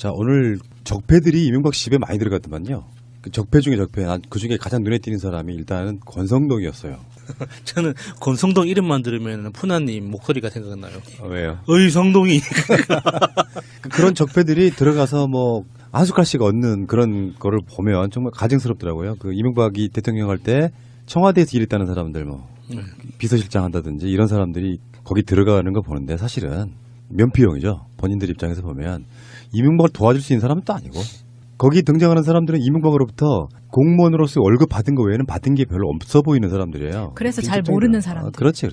자, 오늘 적폐들이 이명박 씨 집에 많이 들어갔더만요. 그 적폐 중에 적폐, 그 중에 가장 눈에 띄는 사람이 일단은 권성동이었어요. 저는 권성동 이름만 들으면 푸나님 목소리가 생각나요. 왜요? 어이 성동이. 그런 적폐들이 들어가서 뭐 한 숟갈씩 얻는 그런 거를 보면 정말 가증스럽더라고요. 그 이명박이 대통령 할 때 청와대에서 일했다는 사람들 뭐 비서실장 한다든지 이런 사람들이 거기 들어가는 거 보는데 사실은 면피용이죠. 본인들 입장에서 보면 이명박을 도와줄 수 있는 사람은 또 아니고 거기 등장하는 사람들은 이명박으로부터 공무원으로서 월급 받은 거 외에는 받은 게 별로 없어 보이는 사람들이에요. 그래서 잘 모르는 사람들. 그렇지.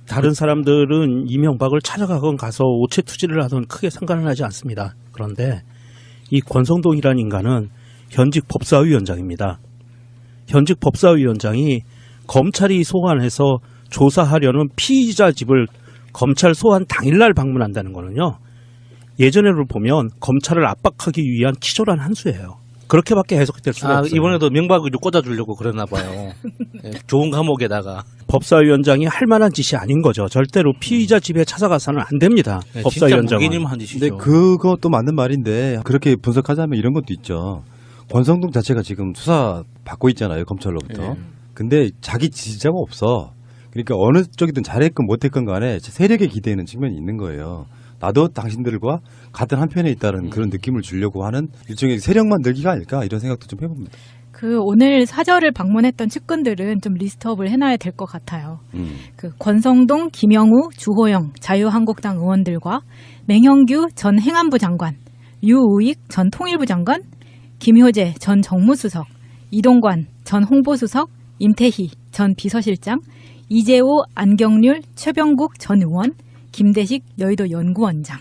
다른 사람들은 이명박을 찾아가건 가서 오체 투지를 하든 크게 상관은 하지 않습니다. 그런데 이 권성동이라는 인간은 현직 법사위원장입니다. 현직 법사위원장이 검찰이 소환해서 조사하려는 피의자 집을 검찰 소환 당일날 방문한다는 거는요. 예전에를 보면 검찰을 압박하기 위한 기절한 한 수예요. 그렇게밖에 해석될 수가 없어요. 이번에도 명박을 꽂아주려고 그러나 봐요. 네, 좋은 감옥에다가. 법사위원장이 할 만한 짓이 아닌 거죠. 절대로 피의자 집에 찾아가서는 안 됩니다. 네, 법사위원장은. 진짜 무기님 한 짓이죠. 근데 그것도 맞는 말인데 그렇게 분석하자면 이런 것도 있죠. 권성동 자체가 지금 수사 받고 있잖아요. 검찰로부터. 근데 자기 지지자가 없어. 그러니까 어느 쪽이든 잘했건 못했건 간에 세력에 기대는 측면이 있는 거예요. 나도 당신들과 같은 한편에 있다는 그런 느낌을 주려고 하는 일종의 세력만 늘기가 아닐까 이런 생각도 좀 해봅니다. 그 오늘 사저를 방문했던 측근들은 좀 리스트업을 해놔야 될 것 같아요. 그 권성동, 김영우, 주호영 자유한국당 의원들과 맹형규 전 행안부 장관, 유우익 전 통일부 장관, 김효재 전 정무수석, 이동관 전 홍보수석, 임태희 전 비서실장, 이재호, 안경률, 최병국 전 의원, 김대식 여의도 연구원장.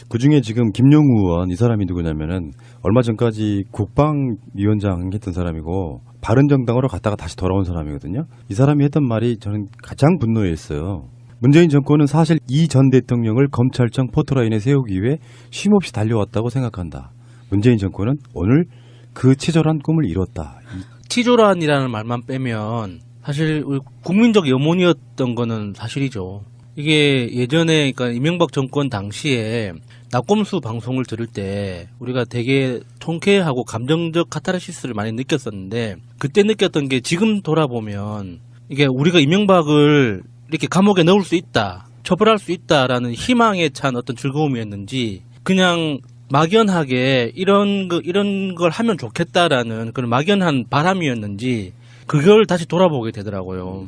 그중에 지금 김용우 의원 이 사람이 누구냐면은 얼마 전까지 국방위원장 했던 사람이고 바른정당으로 갔다가 다시 돌아온 사람이거든요. 이 사람이 했던 말이 저는 가장 분노했어요. 문재인 정권은 사실 이 전 대통령을 검찰청 포토라인에 세우기 위해 쉼없이 달려왔다고 생각한다. 문재인 정권은 오늘 그 치졸한 꿈을 이뤘다. 치졸한이라는 말만 빼면 사실 우리 국민적 염원이었던 거는 사실이죠. 이게 예전에 그러니까 이명박 정권 당시에 낙검수 방송을 들을 때 우리가 되게 통쾌하고 감정적 카타르시스를 많이 느꼈었는데 그때 느꼈던 게 지금 돌아보면 이게 우리가 이명박을 이렇게 감옥에 넣을 수 있다, 처벌할 수 있다라는 희망에 찬 어떤 즐거움이었는지 그냥 막연하게 이런 걸 하면 좋겠다라는 그런 막연한 바람이었는지 그걸 다시 돌아보게 되더라고요.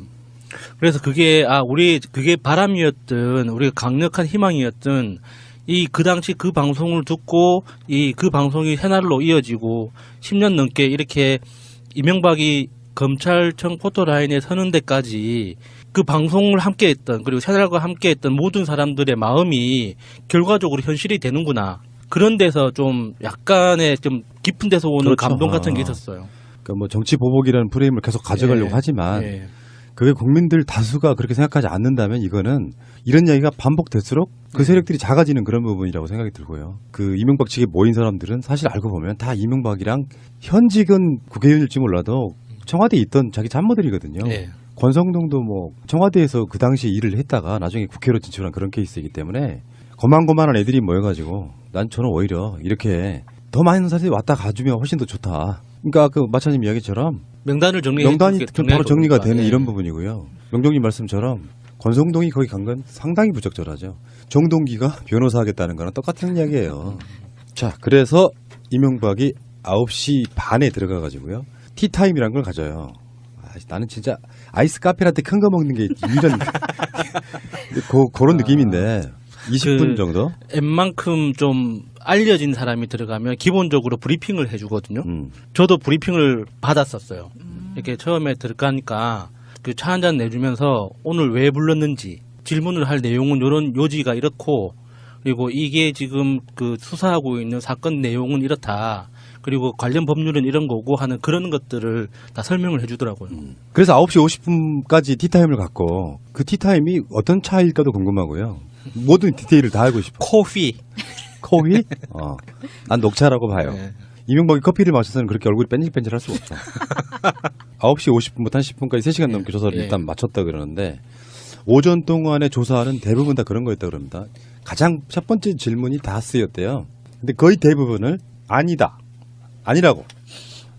그래서 그게 그게 바람이었든 우리가 강력한 희망이었든 그 당시 그 방송을 듣고 그 방송이 새날로 이어지고 10년 넘게 이렇게 이명박이 검찰청 포토라인에 서는 데까지 그 방송을 함께했던 그리고 새날과 함께했던 모든 사람들의 마음이 결과적으로 현실이 되는구나. 그런 데서 좀 약간의 좀 깊은 데서 오는 그렇죠. 감동 같은 게 있었어요. 그러니까 뭐 정치 보복이라는 프레임을 계속 가져가려고 하지만 그게 국민들 다수가 그렇게 생각하지 않는다면 이거는 이런 이야기가 반복될수록 그 세력들이 작아지는 그런 부분이라고 생각이 들고요. 그 이명박 측에 모인 사람들은 사실 알고 보면 다 이명박이랑 현직은 국회의원일지 몰라도 청와대에 있던 자기 참모들이거든요. 권성동도 뭐 청와대에서 그 당시에 일을 했다가 나중에 국회로 진출한 그런 케이스이기 때문에 거만거만한 애들이 모여가지고 저는 오히려 이렇게 더 많은 사람들이 왔다 가주면 훨씬 더 좋다. 그러니까 그 마차님 이야기처럼 명단이 바로 정리가 되는 이런 부분이고요. 명종님 말씀처럼 권성동이 거기 간 건 상당히 부적절하죠. 정동기가 변호사 하겠다는 거랑 똑같은 이야기예요. 자, 그래서 이명박이 9시 반에 들어가가지고요. 티타임이란 걸 가져요. 나는 진짜 아이스 카페라떼 큰 거 먹는 게 유일한 그런 느낌인데 20분 정도? 웬만큼 좀 알려진 사람이 들어가면 기본적으로 브리핑을 해주거든요. 저도 브리핑을 받았었어요. 이렇게 처음에 들어가니까 그 차 한 잔 내주면서 오늘 왜 불렀는지 질문을 할 내용은 이런 요지가 이렇고 그리고 이게 지금 그 수사하고 있는 사건 내용은 이렇다. 그리고 관련 법률은 이런 거고 하는 그런 것들을 다 설명을 해주더라고요. 그래서 9시 50분까지 티타임을 갖고 그 티타임이 어떤 차일까도 궁금하고요. 모든 디테일을 다 알고 싶어요. 코피. 난 녹차라고 봐요. 이명박이 커피를 마셔서는 그렇게 얼굴이 뺀질뺀질할 수가 없어. 9시 50분부터 한 10분까지 3시간 넘게 조사를 일단 마쳤다 그러는데 오전 동안의 조사는 대부분 다 그런 거였다 그럽니다. 가장 첫 번째 질문이 다스였대요. 근데 거의 대부분을 아니다, 아니라고.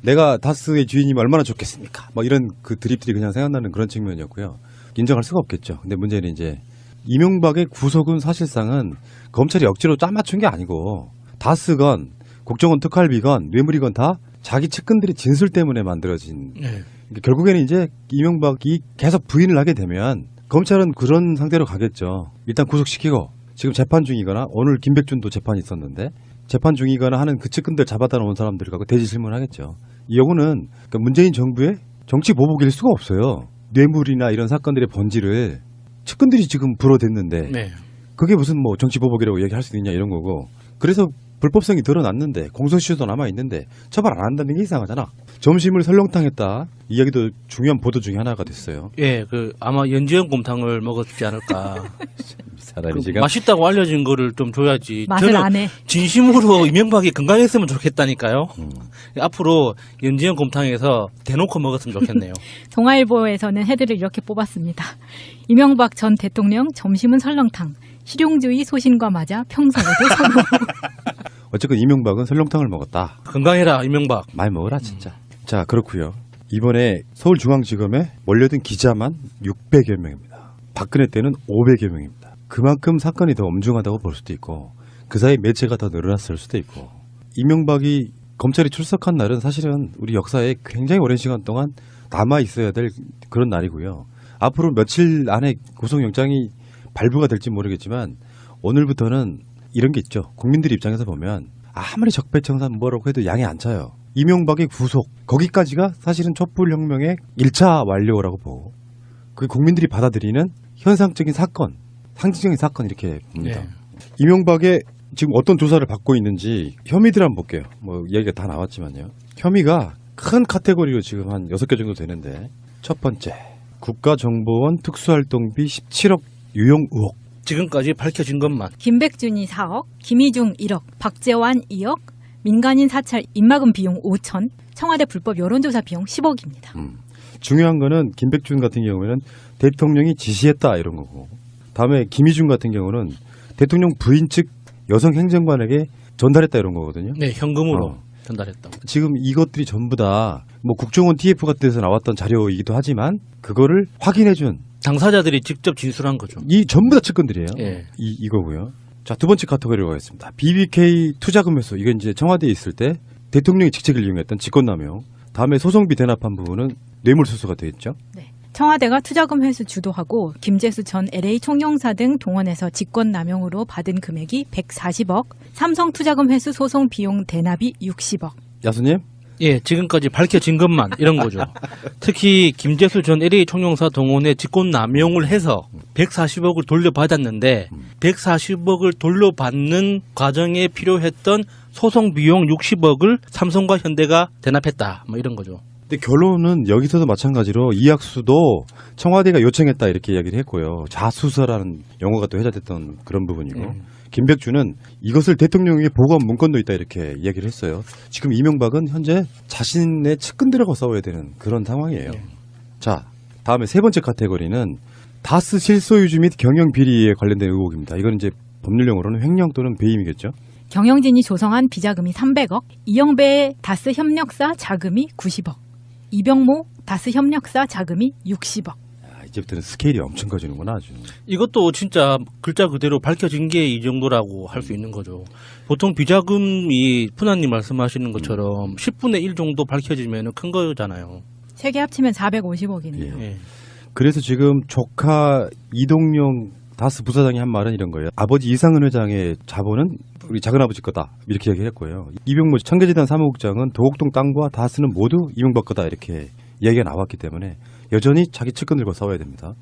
내가 다스의 주인이면 얼마나 좋겠습니까? 뭐 이런 그 드립들이 그냥 생각나는 그런 측면이었고요. 인정할 수가 없겠죠. 근데 문제는 이제 이명박의 구속은 사실상은 검찰이 억지로 짜맞춘 게 아니고 다스건 국정원 특활비건 뇌물이건 다 자기 측근들의 진술 때문에 만들어진. 그러니까 결국에는 이제 이명박이 계속 부인을 하게 되면 검찰은 그런 상태로 가겠죠. 일단 구속시키고 지금 재판 중이거나 오늘 김백준도 재판이 있었는데 재판 중이거나 하는 그 측근들 잡아다 놓은 사람들을 갖고 대지 질문하겠죠. 이 경우는 그러니까 문재인 정부의 정치 보복일 수가 없어요. 뇌물이나 이런 사건들의 본질을 측근들이 지금 불어댔는데 네. 그게 무슨 뭐 정치 보복이라고 얘기할 수 있냐 이런 거고. 그래서 불법성이 드러났는데 공소시효도 남아있는데 처벌 안 한다는 게 이상하잖아. 점심을 설렁탕했다. 이 이야기도 중요한 보도 중에 하나가 됐어요. 예, 아마 연지연 곰탕을 먹었지 않을까. 사람이 지금 맛있다고 알려진 거를 좀 줘야지. 맛을 저는 안 해. 진심으로 이명박이 건강했으면 좋겠다니까요. 앞으로 연지연 곰탕에서 대놓고 먹었으면 좋겠네요. 동아일보에서는 헤드를 이렇게 뽑았습니다. 이명박 전 대통령 점심은 설렁탕. 실용주의 소신과 맞아 평소에도 선호. 어쨌든 이명박은 설렁탕을 먹었다. 건강해라 이명박. 많이 먹어라 진짜. 자, 그렇고요. 이번에 서울중앙지검에 몰려든 기자만 600여 명입니다. 박근혜 때는 500여 명입니다. 그만큼 사건이 더 엄중하다고 볼 수도 있고 그 사이 매체가 더 늘어났을 수도 있고. 이명박이 검찰이 출석한 날은 사실은 우리 역사에 굉장히 오랜 시간 동안 남아 있어야 될 그런 날이고요. 앞으로 며칠 안에 구속영장이 발부가 될지 모르겠지만 오늘부터는 이런 게 있죠. 국민들 입장에서 보면 아무리 적폐청산 뭐라고 해도 양이 안 차요. 이명박의 구속 거기까지가 사실은 촛불혁명의 1차 완료라고 보고 그 국민들이 받아들이는 현상적인 사건, 상징적인 사건 이렇게 봅니다. 네. 이명박의 지금 어떤 조사를 받고 있는지 혐의들 한번 볼게요. 뭐 이야기가 다 나왔지만요. 혐의가 큰 카테고리로 지금 한 6개 정도 되는데 첫 번째 국가정보원 특수활동비 17억 유용 의혹. 지금까지 밝혀진 것만. 김백준이 4억, 김희중 1억, 박재환 2억, 민간인 사찰 입막음 비용 5천, 청와대 불법 여론조사 비용 10억입니다. 중요한 거는 김백준 같은 경우에는 대통령이 지시했다 이런 거고 다음에 김희중 같은 경우는 대통령 부인 측 여성 행정관에게 전달했다 이런 거거든요. 네, 현금으로 전달했다. 지금 이것들이 전부 다 뭐 국정원 TF 같은 데서 나왔던 자료이기도 하지만 그거를 확인해준 당사자들이 직접 진술한 거죠. 이 전부 다 측근들이에요. 예. 이거고요. 자, 두 번째 카테고리로 가겠습니다. BBK 투자금 회수. 이건 이제 청와대에 있을 때 대통령이 직책을 이용했던 직권남용. 다음에 소송비 대납한 부분은 뇌물수수가 되겠죠. 네. 청와대가 투자금 회수 주도하고 김재수 전 LA 총영사 등 동원해서 직권남용으로 받은 금액이 140억, 삼성 투자금 회수 소송 비용 대납이 60억. 야수님? 예, 지금까지 밝혀진 것만 이런 거죠. 특히 김재수 전 LA 총영사 동원에 직권 남용을 해서 140억을 돌려받았는데 140억을 돌려받는 과정에 필요했던 소송 비용 60억을 삼성과 현대가 대납했다. 뭐 이런 거죠. 근데 결론은 여기서도 마찬가지로 이학수도 청와대가 요청했다 이렇게 이야기를 했고요. 자수서라는 용어가 또 회자됐던 그런 부분이고 김백준은 이것을 대통령에게 보고한 문건도 있다 이렇게 이야기를 했어요. 지금 이명박은 현재 자신의 측근들하고 싸워야 되는 그런 상황이에요. 자, 다음에 세 번째 카테고리는 다스 실소유주 및 경영 비리에 관련된 의혹입니다. 이건 이제 법률용어로는 횡령 또는 배임이겠죠. 경영진이 조성한 비자금이 300억, 이영배의 다스 협력사 자금이 90억, 이병모 다스 협력사 자금이 60억. 이제부터는 스케일이 엄청 커지는구나 아주. 이것도 진짜 글자 그대로 밝혀진 게 이 정도라고 할 수 있는 거죠. 보통 비자금이 푸나님 말씀하시는 것처럼 10분의 1 정도 밝혀지면 큰 거잖아요. 세 개 합치면 450억이네요. 예. 그래서 지금 조카 이동용 다스 부사장이 한 말은 이런 거예요. 아버지 이상은 회장의 자본은 우리 작은아버지 거다 이렇게 얘기했고요. 이병모 청계재단 사무국장은 도곡동 땅과 다스는 모두 이명박 거다 이렇게 이야기가 나왔기 때문에 여전히 자기 측근들과 싸워야 됩니다.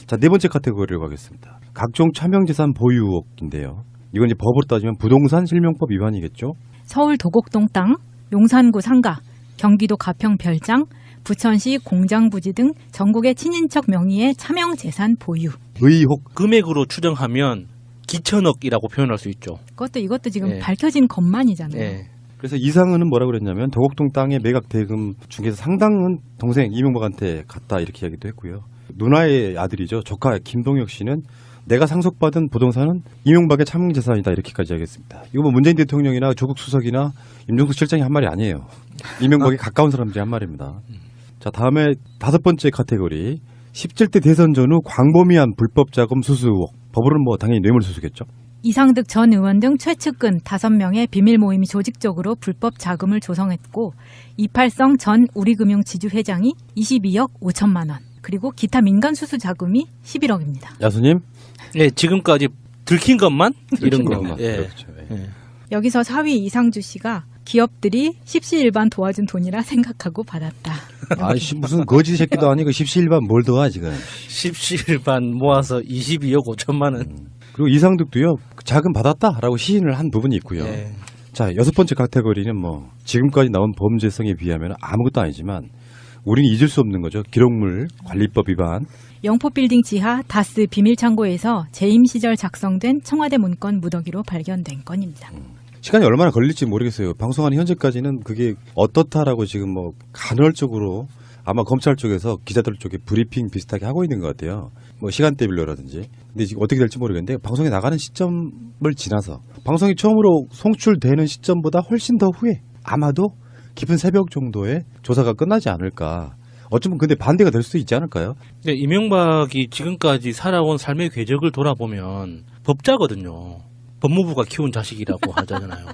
자, 네 번째 카테고리로 가겠습니다. 각종 차명재산 보유 의혹인데요. 이건 이제 법으로 따지면 부동산 실명법 위반이겠죠. 서울 도곡동 땅, 용산구 상가, 경기도 가평 별장, 부천시 공장부지 등 전국의 친인척 명의의 차명재산 보유. 의혹. 금액으로 추정하면 기천억이라고 표현할 수 있죠. 이것도 지금 예. 밝혀진 것만이잖아요. 예. 그래서 이상은은 뭐라고 그랬냐면 도곡동 땅의 매각 대금 중에서 상당은 동생 이명박한테 갔다 이렇게 이야기도 했고요. 누나의 아들이죠. 조카 김동혁 씨는 내가 상속받은 부동산은 이명박의 차명재산이다 이렇게까지 하겠습니다. 이거 뭐 문재인 대통령이나 조국 수석이나 임종석 실장이 한 말이 아니에요. 이명박에 가까운 사람들이 한 말입니다. 자, 다음에 5번째 카테고리 17대 대선 전후 광범위한 불법 자금 수수 의혹. 법으로는 뭐 당연히 뇌물수수겠죠. 이상득 전 의원 등 최측근 5명의 비밀 모임이 조직적으로 불법 자금을 조성했고 이팔성 전 우리금융지주 회장이 22억 5천만 원 그리고 기타 민간 수수 자금이 11억입니다. 야수님? 네, 지금까지 들킨 것만 이런 거. 예. 그렇죠. 예. 여기서 4위 이상주 씨가 기업들이 십시일반 도와준 돈이라 생각하고 받았다. 아이씨 무슨 거지 새끼도 아니고 십시일반 뭘 도와 지금. 십시일반 모아서 22억 5천만 원. 그리고 이상득도요 자금 받았다라고 시인을 한 부분이 있고요. 예. 자 6번째 카테고리는 뭐 지금까지 나온 범죄성에 비하면 아무것도 아니지만 우리는 잊을 수 없는 거죠. 기록물 관리법 위반. 영포빌딩 지하 다스 비밀창고에서 재임 시절 작성된 청와대 문건 무더기로 발견된 건입니다. 시간이 얼마나 걸릴지 모르겠어요. 방송하는 현재까지는 그게 어떻다라고 지금 뭐 간헐적으로 아마 검찰 쪽에서 기자들 쪽에 브리핑 비슷하게 하고 있는 것 같아요. 뭐 시간대별로라든지. 근데 지금 어떻게 될지 모르겠는데 방송에 나가는 시점을 지나서 방송이 처음으로 송출되는 시점보다 훨씬 더 후에 아마도 깊은 새벽 정도에 조사가 끝나지 않을까. 어쩌면 근데 반대가 될 수도 있지 않을까요? 네, 이명박이 지금까지 살아온 삶의 궤적을 돌아보면 법자거든요. 법무부가 키운 자식이라고 하잖아요.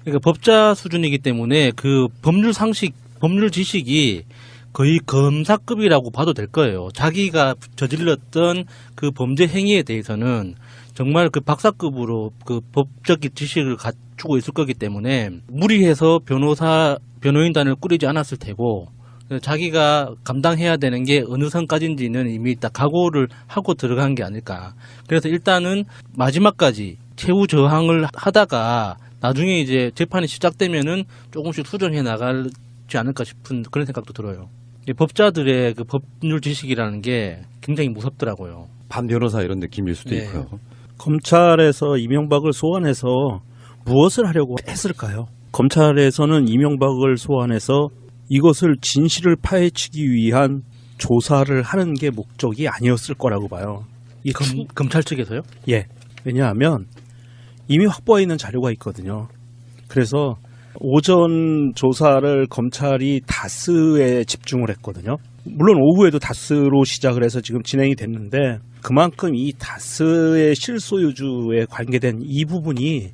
그러니까 법자 수준이기 때문에 그 법률 상식, 법률 지식이 거의 검사급이라고 봐도 될 거예요. 자기가 저질렀던 그 범죄 행위에 대해서는 정말 그 박사급으로 그 법적 지식을 갖추고 있을 거기 때문에 무리해서 변호인단을 꾸리지 않았을 테고 자기가 감당해야 되는 게 어느 선까지인지는 이미 다 각오를 하고 들어간 게 아닐까. 그래서 일단은 마지막까지 최후 저항을 하다가 나중에 이제 재판이 시작되면은 조금씩 수정해 나가지 않을까 싶은 그런 생각도 들어요. 이 법자들의 그 법률 지식이라는 게 굉장히 무섭더라고요. 반 변호사 이런 느낌일 수도 네. 있고요. 검찰에서 이명박을 소환해서 무엇을 하려고 했을까요? 검찰에서는 이명박을 소환해서 이것을 진실을 파헤치기 위한 조사를 하는 게 목적이 아니었을 거라고 봐요. 검찰 측에서요? 예. 왜냐하면 이미 확보해 있는 자료가 있거든요. 그래서 오전 조사를 검찰이 다스에 집중을 했거든요. 물론 오후에도 다스로 시작을 해서 지금 진행이 됐는데 그만큼 이 다스의 실소유주에 관계된 이 부분이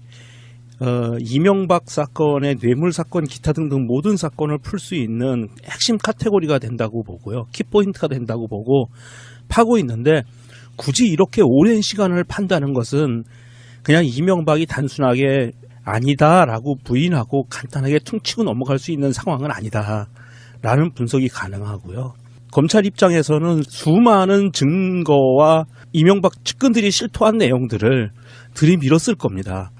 이명박 사건의 뇌물 사건 기타 등등 모든 사건을 풀 수 있는 핵심 카테고리가 된다고 보고요. 키포인트가 된다고 보고 파고 있는데 굳이 이렇게 오랜 시간을 판다는 것은 그냥 이명박이 단순하게 아니다라고 부인하고 간단하게 퉁치고 넘어갈 수 있는 상황은 아니다라는 분석이 가능하고요. 검찰 입장에서는 수많은 증거와 이명박 측근들이 실토한 내용들을 들이밀었을 겁니다.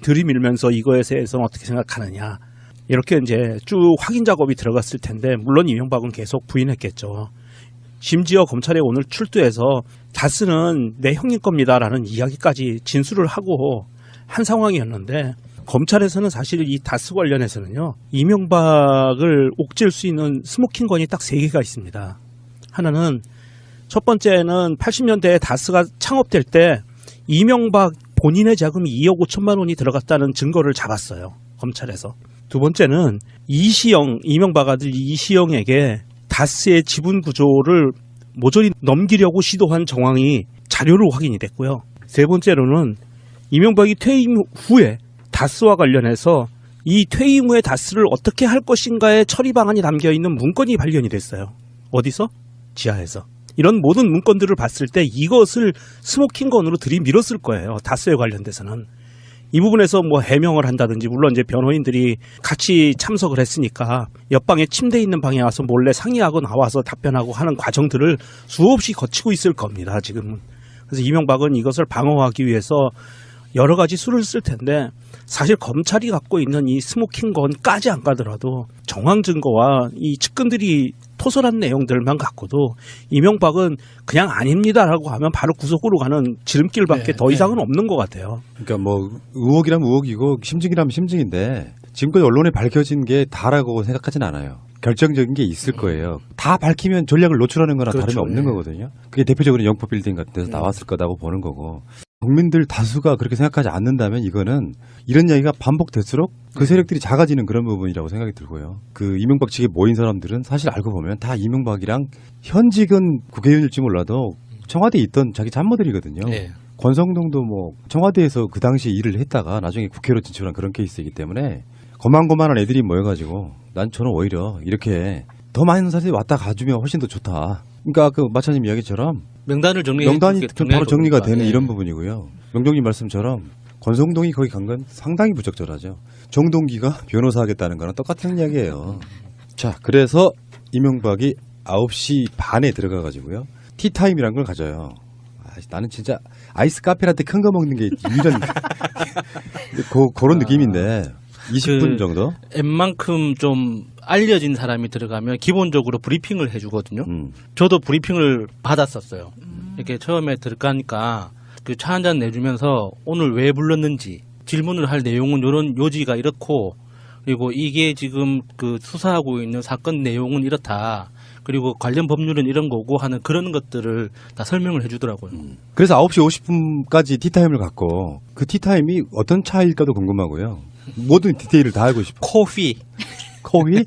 들이밀면서 이거에 대해서는 어떻게 생각하느냐 이렇게 이제 쭉 확인 작업이 들어갔을 텐데 물론 이명박은 계속 부인했겠죠. 심지어 검찰에 오늘 출두해서 다스는 내 형님 겁니다라는 이야기까지 진술을 하고 한 상황이었는데 검찰에서는 사실 이 다스 관련해서는요 이명박을 옥죄일 수 있는 스모킹건이 딱 3개가 있습니다. 하나는 첫 번째는 80년대에 다스가 창업될 때 이명박 본인의 자금이 2억 5천만 원이 들어갔다는 증거를 잡았어요. 검찰에서. 두 번째는 이시영, 이명박 아들 이시영에게 다스의 지분 구조를 모조리 넘기려고 시도한 정황이 자료로 확인이 됐고요. 세 번째로는 이명박이 퇴임 후에 다스와 관련해서 이 퇴임 후에 다스를 어떻게 할 것인가의 처리 방안이 담겨있는 문건이 발견이 됐어요. 어디서? 지하에서. 이런 모든 문건들을 봤을 때 이것을 스모킹건으로 들이밀었을 거예요. 다스에 관련돼서는. 이 부분에서 뭐 해명을 한다든지 물론 이제 변호인들이 같이 참석을 했으니까 옆방에 침대 있는 방에 와서 몰래 상의하고 나와서 답변하고 하는 과정들을 수없이 거치고 있을 겁니다. 지금은. 그래서 이명박은 이것을 방어하기 위해서 여러 가지 수를 쓸 텐데 사실 검찰이 갖고 있는 이 스모킹건까지 안 가더라도 정황 증거와 이 측근들이 토설한 내용들만 갖고도 이명박은 그냥 아닙니다라고 하면 바로 구속으로 가는 지름길밖에 더 이상은 없는 것 같아요. 그러니까 뭐 의혹이라면 의혹이고 심증이라면 심증인데 지금까지 언론에 밝혀진 게 다라고 생각하진 않아요. 결정적인 게 있을 거예요. 다 밝히면 전략을 노출하는 거나 그렇죠. 다름이 없는 거거든요. 그게 대표적으로 영포 빌딩 같은 데서 나왔을 거라고 보는 거고. 국민들 다수가 그렇게 생각하지 않는다면 이거는 이런 이야기가 반복될수록 그 세력들이 작아지는 그런 부분이라고 생각이 들고요. 그 이명박 측에 모인 사람들은 사실 알고 보면 다 이명박이랑 현직은 국회의원일지 몰라도 청와대에 있던 자기 참모들이거든요. 네. 권성동도 뭐 청와대에서 그 당시에 일을 했다가 나중에 국회로 진출한 그런 케이스이기 때문에 거만거만한 애들이 모여가지고 저는 오히려 이렇게 더 많은 사람들이 왔다 가주면 훨씬 더 좋다. 그러니까 그 마차님 이야기처럼 명단이 바로 정리가 되는 예. 이런 부분이고요. 명동님 말씀처럼 권성동이 거기 간 건 상당히 부적절하죠. 정동기가 변호사 하겠다는 거랑 똑같은 이야기예요. 자, 그래서 이명박이 9시 반에 들어가가지고요. 티타임이란 걸 가져요. 나는 진짜 아이스 카페라떼 큰 거 먹는 게 이런 그런 느낌인데 20분 정도? 웬만큼 좀 알려진 사람이 들어가면 기본적으로 브리핑을 해주거든요. 저도 브리핑을 받았었어요. 이렇게 처음에 들어가니까 그 차 한 잔 내주면서 오늘 왜 불렀는지 질문을 할 내용은 이런 요지가 이렇고 그리고 이게 지금 그 수사하고 있는 사건 내용은 이렇다. 그리고 관련 법률은 이런 거고 하는 그런 것들을 다 설명을 해주더라고요. 그래서 9시 50분까지 티타임을 갖고 그 티타임이 어떤 차일까도 궁금하고요. 모든 디테일을 다 알고 싶어. 코피. 커피?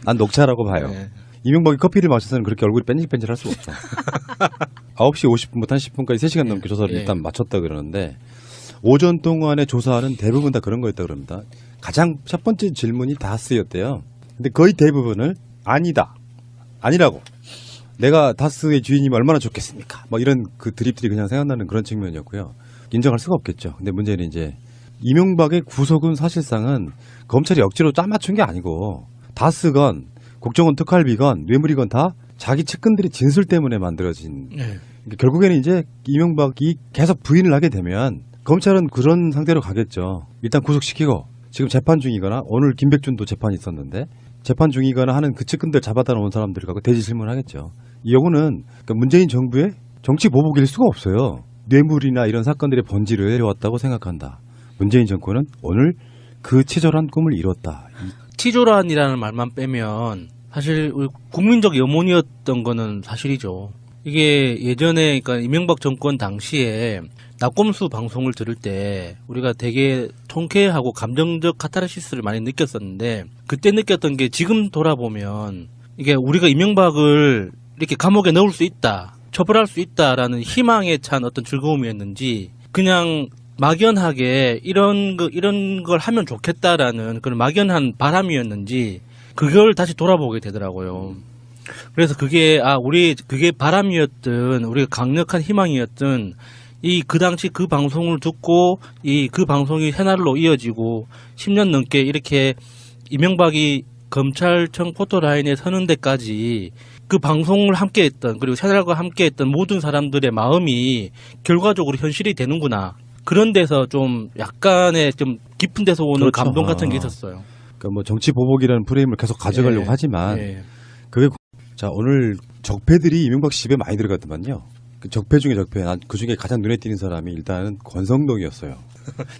난 녹차라고 봐요. 네. 이명박이 커피를 마셔서는 그렇게 얼굴이 뺀질뺀질할 수가 없어. 9시 50분부터 한 10분까지 3시간 넘게 조사를 네. 일단 마쳤다 그러는데 오전 동안의 조사는 대부분 다 그런 거였다 그럽니다. 가장 첫 번째 질문이 다스였대요. 근데 거의 대부분을 아니다. 아니라고. 내가 다스의 주인이면 얼마나 좋겠습니까? 뭐 이런 그 드립들이 그냥 생각나는 그런 측면이었고요. 인정할 수가 없겠죠. 근데 문제는 이제 이명박의 구속은 사실상은 검찰이 억지로 짜맞춘 게 아니고 다스건 국정원 특활비건 뇌물이건 다 자기 측근들의 진술 때문에 만들어진 네. 결국에는 이제 이명박이 계속 부인을 하게 되면 검찰은 그런 상태로 가겠죠. 일단 구속시키고 지금 재판 중이거나 오늘 김백준도 재판이 있었는데 재판 중이거나 하는 그 측근들 잡아다 놓은 사람들 갖고 대지 질문하겠죠. 이 경우는 그러니까 문재인 정부의 정치 보복일 수가 없어요. 뇌물이나 이런 사건들의 번지를 해왔다고 생각한다. 문재인 정권은 오늘 그 치졸한 꿈을 이뤘다. 치졸한이라는 말만 빼면 사실 우리 국민적 염원이었던 거는 사실이죠. 이게 예전에 그러니까 이명박 정권 당시에 낙검수 방송을 들을 때 우리가 되게 통쾌하고 감정적 카타르시스를 많이 느꼈었는데 그때 느꼈던 게 지금 돌아보면 이게 우리가 이명박을 이렇게 감옥에 넣을 수 있다, 처벌할 수 있다라는 희망에 찬 어떤 즐거움이었는지 그냥 막연하게 이런 걸 하면 좋겠다라는 그런 막연한 바람이었는지 그걸 다시 돌아보게 되더라고요. 그래서 그게 그게 바람이었든 우리가 강력한 희망이었든 그 당시 그 방송을 듣고 그 방송이 새날로 이어지고 10년 넘게 이렇게 이명박이 검찰청 포토라인에 서는 데까지 그 방송을 함께했던 그리고 새날과 함께했던 모든 사람들의 마음이 결과적으로 현실이 되는구나. 그런 데서 좀 약간의 좀 깊은 데서 오는 그렇죠. 감동 같은 게 있었어요. 그러니까 뭐 정치 보복이라는 프레임을 계속 가져가려고 하지만 그게 자 오늘 적폐들이 이명박 씨 집에 많이 들어갔더만요. 그 적폐 중에 적폐. 난 그 중에 가장 눈에 띄는 사람이 일단은 권성동이었어요.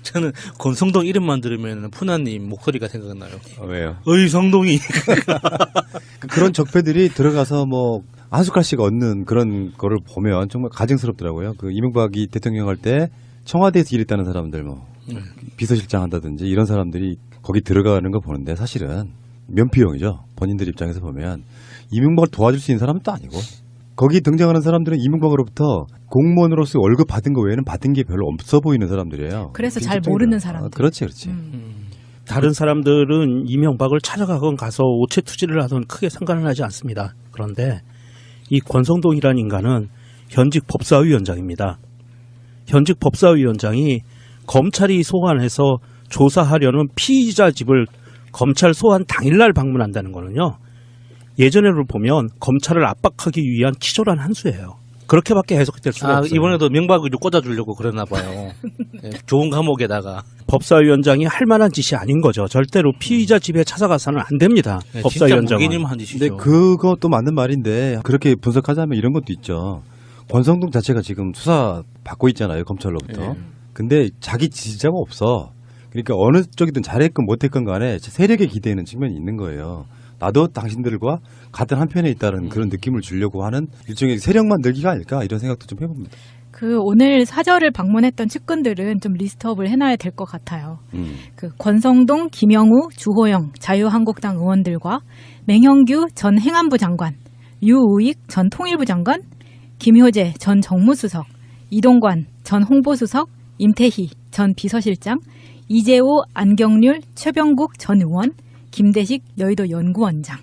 저는 권성동 이름만 들으면 푸나님 목소리가 생각나요. 왜요? 어이 성동이. 그런 적폐들이 들어가서 뭐 한 숟갈씩 얻는 그런 거를 보면 정말 가증스럽더라고요. 그 이명박이 대통령 할 때 청와대에서 일했다는 사람들 뭐 비서실장 한다든지 이런 사람들이 거기 들어가는 거 보는데 사실은 면피용이죠. 본인들 입장에서 보면 이명박을 도와줄 수 있는 사람은 또 아니고 거기 등장하는 사람들은 이명박으로부터 공무원으로서 월급 받은 거 외에는 받은 게 별로 없어 보이는 사람들이에요. 그래서 잘 모르는 사람들. 그렇지. 다른 사람들은 이명박을 찾아가건 가서 오체 투지를 하든 크게 상관은 하지 않습니다. 그런데 이 권성동이라는 인간은 현직 법사위원장입니다. 현직 법사위원장이 검찰이 소환해서 조사하려는 피의자 집을 검찰 소환 당일날 방문한다는 거는요. 예전에를 보면 검찰을 압박하기 위한 치졸한 한 수예요. 그렇게밖에 해석될 수가 없어요. 이번에도 명박을 꽂아주려고 그러나 봐요. 네, 좋은 감옥에다가. 법사위원장이 할 만한 짓이 아닌 거죠. 절대로 피의자 집에 찾아가서는 안 됩니다. 네, 법사위원장은. 진짜 무기님한 짓이죠. 근데 그것도 맞는 말인데 그렇게 분석하자면 이런 것도 있죠. 권성동 자체가 지금 수사 받고 있잖아요. 검찰로부터. 근데 자기 지지자가 없어. 그러니까 어느 쪽이든 잘했건 못했건 간에 세력에 기대는 측면이 있는 거예요. 나도 당신들과 같은 한편에 있다는 그런 느낌을 주려고 하는 일종의 세력만 늘기가 아닐까 이런 생각도 좀 해봅니다. 오늘 사저를 방문했던 측근들은 좀 리스트업을 해놔야 될 것 같아요. 권성동, 김영우, 주호영 자유한국당 의원들과 맹형규 전 행안부 장관, 유우익 전 통일부 장관, 김효재 전 정무수석, 이동관 전 홍보수석, 임태희 전 비서실장, 이재호, 안경률, 최병국 전 의원, 김대식 여의도 연구원장.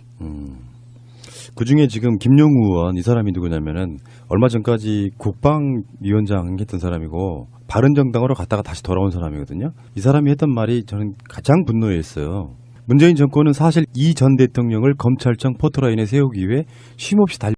그중에 지금 김용우 의원 이 사람이 누구냐면은 얼마 전까지 국방위원장 했던 사람이고 바른정당으로 갔다가 다시 돌아온 사람이거든요. 이 사람이 했던 말이 저는 가장 분노했어요. 문재인 정권은 사실 이 전 대통령을 검찰청 포토라인에 세우기 위해 쉼없이